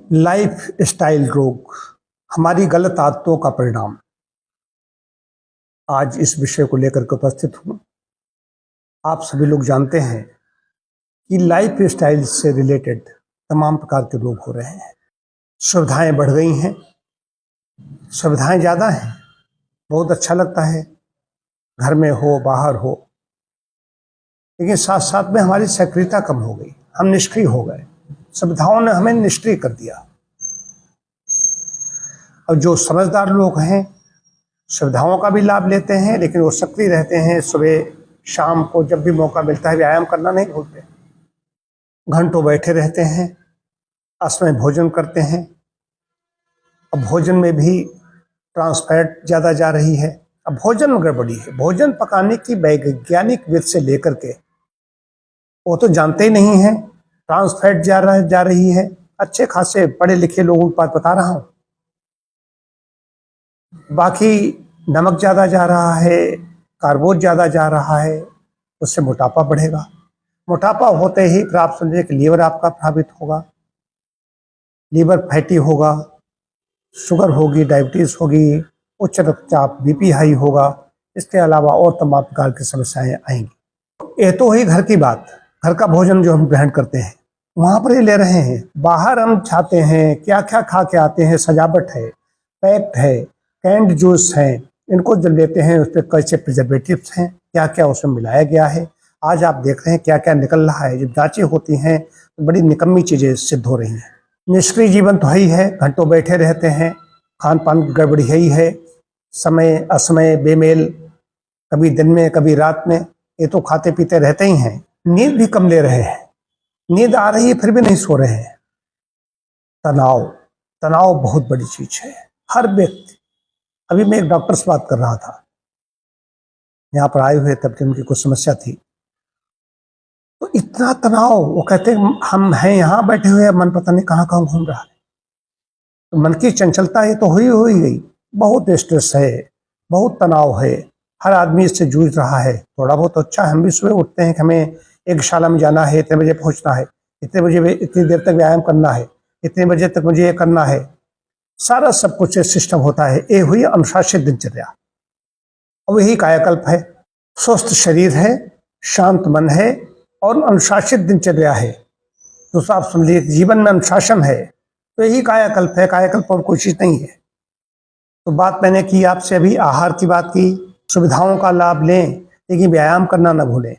Life style रोग, हमारी गलत आदतों का परिणाम। आज इस विषय को लेकर के उपस्थित हूँ। आप सभी लोग जानते हैं कि लाइफ स्टाइल से रिलेटेड तमाम प्रकार के रोग हो रहे हैं। सुविधाएं बढ़ गई हैं, सुविधाएं ज़्यादा हैं, बहुत अच्छा लगता है घर में हो बाहर हो, लेकिन साथ साथ में हमारी सक्रियता कम हो गई, हम निष्क्रिय हो गए। सुविधाओं ने हमें निष्क्रिय कर दिया। और जो समझदार लोग हैं सुविधाओं का भी लाभ लेते हैं, लेकिन वो सक्रिय रहते हैं। सुबह शाम को जब भी मौका मिलता है व्यायाम करना नहीं भूलते, घंटों बैठे रहते हैं, असमय भोजन करते हैं। अब भोजन में भी ट्रांस फैट ज़्यादा जा रही है। अब भोजन में गड़बड़ी है। भोजन पकाने की वैज्ञानिक विधि से लेकर के वो तो जानते ही नहीं है। ट्रांस फैट जा रही है। अच्छे खासे पढ़े लिखे लोगों की बात बता रहा हूँ। बाकी नमक ज़्यादा जा रहा है, कार्बोज ज़्यादा जा रहा है, उससे मोटापा बढ़ेगा। मोटापा होते ही फिर आप समझिए कि लीवर आपका प्रभावित होगा, लीवर फैटी होगा, शुगर होगी, डायबिटीज़ होगी, उच्च रक्तचाप बीपी हाई होगा। इसके अलावा और तमाम प्रकार की समस्याएं आएंगी। ये तो ही घर की बात, घर का भोजन जो हम ग्रहण करते हैं वहाँ पर ही ले रहे हैं। बाहर हम खाते हैं, क्या क्या खा के आते हैं, सजावट है, पैक्ड है, कैंड जूस हैं, इनको जब लेते हैं उस पर कैसे प्रिजर्वेटिव्स हैं, क्या क्या उसमें मिलाया गया है। आज आप देख रहे हैं क्या क्या निकल रहा है। जब जांचें होती हैं तो बड़ी निकम्मी चीज़ें सिद्ध हो रही हैं। निष्क्रिय जीवन तो ही है, घंटों बैठे रहते हैं, खान पान की गड़बड़ी है ही है, समय असमय बेमेल, कभी दिन में कभी रात में, ये तो खाते पीते रहते ही हैं। नींद भी कम ले रहे हैं, नींद आ रही है फिर भी नहीं सो रहे हैं। तनाव, तनाव बहुत बड़ी चीज है। हर व्यक्ति, अभी मैं एक डॉक्टर से बात कर रहा था, यहाँ पर आए हुए तब कि उनकी कुछ समस्या थी, तो इतना तनाव, वो कहते हम हैं यहाँ बैठे हुए, मन पता नहीं कहाँ कहाँ घूम रहा है। तो मन की चंचलता ये तो हुई गई। बहुत स्ट्रेस है, बहुत तनाव है, हर आदमी इससे जूझ रहा है। थोड़ा बहुत अच्छा है, हम भी सुबह उठते हैं कि हमें एक शाला में जाना है, इतने बजे पहुंचना है, इतने बजे इतनी देर तक व्यायाम करना है, इतने बजे तक मुझे ये करना है। सारा सब कुछ सिस्टम होता है। ये हुई अनुशासित दिनचर्या, और यही कायाकल्प है। स्वस्थ शरीर है, शांत मन है और अनुशासित दिनचर्या है, तो आप समझिए जीवन में अनुशासन है, तो यही कायाकल्प है। कायाकल्प और कोई चीज नहीं है। तो बात मैंने की आपसे अभी आहार की बात की। सुविधाओं का लाभ लें, लेकिन व्यायाम करना न भूलें।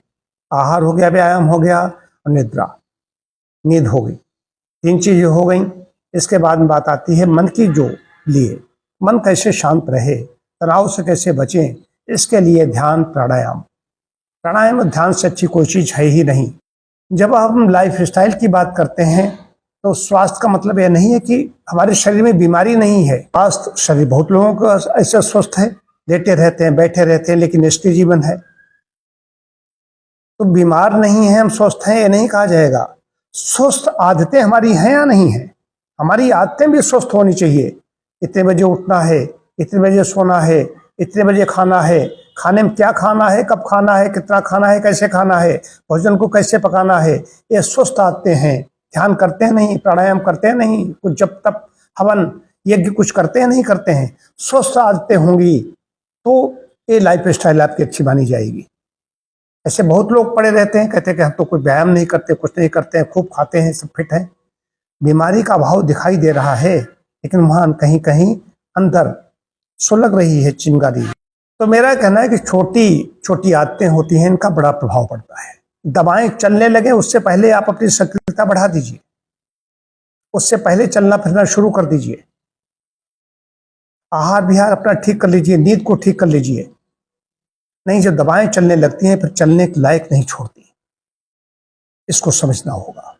आहार हो गया, व्यायाम हो गया और निद्रा, नींद हो गई, तीन चीजें हो गई। इसके बाद में बात आती है मन की जो लिए, मन कैसे शांत रहे, तनाव से कैसे बचें। इसके लिए ध्यान, प्राणायाम। प्राणायाम और ध्यान से अच्छी कोई चीज है ही नहीं। जब हम लाइफ स्टाइल की बात करते हैं तो स्वास्थ्य का मतलब यह नहीं है कि हमारे शरीर में बीमारी नहीं है। स्वास्थ्य शरीर बहुत लोगों का ऐसे स्वस्थ है, लेटे रहते हैं, बैठे रहते हैं, लेकिन निष्क्रिय जीवन है। तो बीमार नहीं है, हम स्वस्थ हैं, ये नहीं कहा जाएगा। स्वस्थ आदतें हमारी हैं या नहीं है, हमारी आदतें भी स्वस्थ होनी चाहिए। इतने बजे उठना है, इतने बजे सोना है, इतने बजे खाना है, खाने में क्या खाना है, कब खाना है, कितना खाना है, कैसे खाना है, भोजन को कैसे पकाना है, ये स्वस्थ आदतें हैं। ध्यान करते हैं नहीं, प्राणायाम करते हैं नहीं, कुछ जब तक हवन यज्ञ कुछ करते हैं नहीं करते हैं। स्वस्थ आदतें होंगी तो ये लाइफ स्टाइल आपकी अच्छी मानी जाएगी। ऐसे बहुत लोग पड़े रहते हैं, कहते हैं कि हम तो कोई व्यायाम नहीं करते, कुछ नहीं करते हैं, खूब खाते हैं, सब फिट है। बीमारी का अभाव दिखाई दे रहा है, लेकिन वहां कहीं कहीं अंदर सुलग रही है चिंगारी। तो मेरा कहना है कि छोटी छोटी आदतें होती हैं, इनका बड़ा प्रभाव पड़ता है। दवाएं चलने लगे उससे पहले आप अपनी सक्रियता बढ़ा दीजिए, उससे पहले चलना फिरना शुरू कर दीजिए। आहार विहार अपना ठीक कर लीजिए, नींद को ठीक कर लीजिए। नहीं, जब दवाएं चलने लगती हैं फिर चलने के लायक नहीं छोड़ती। इसको समझना होगा।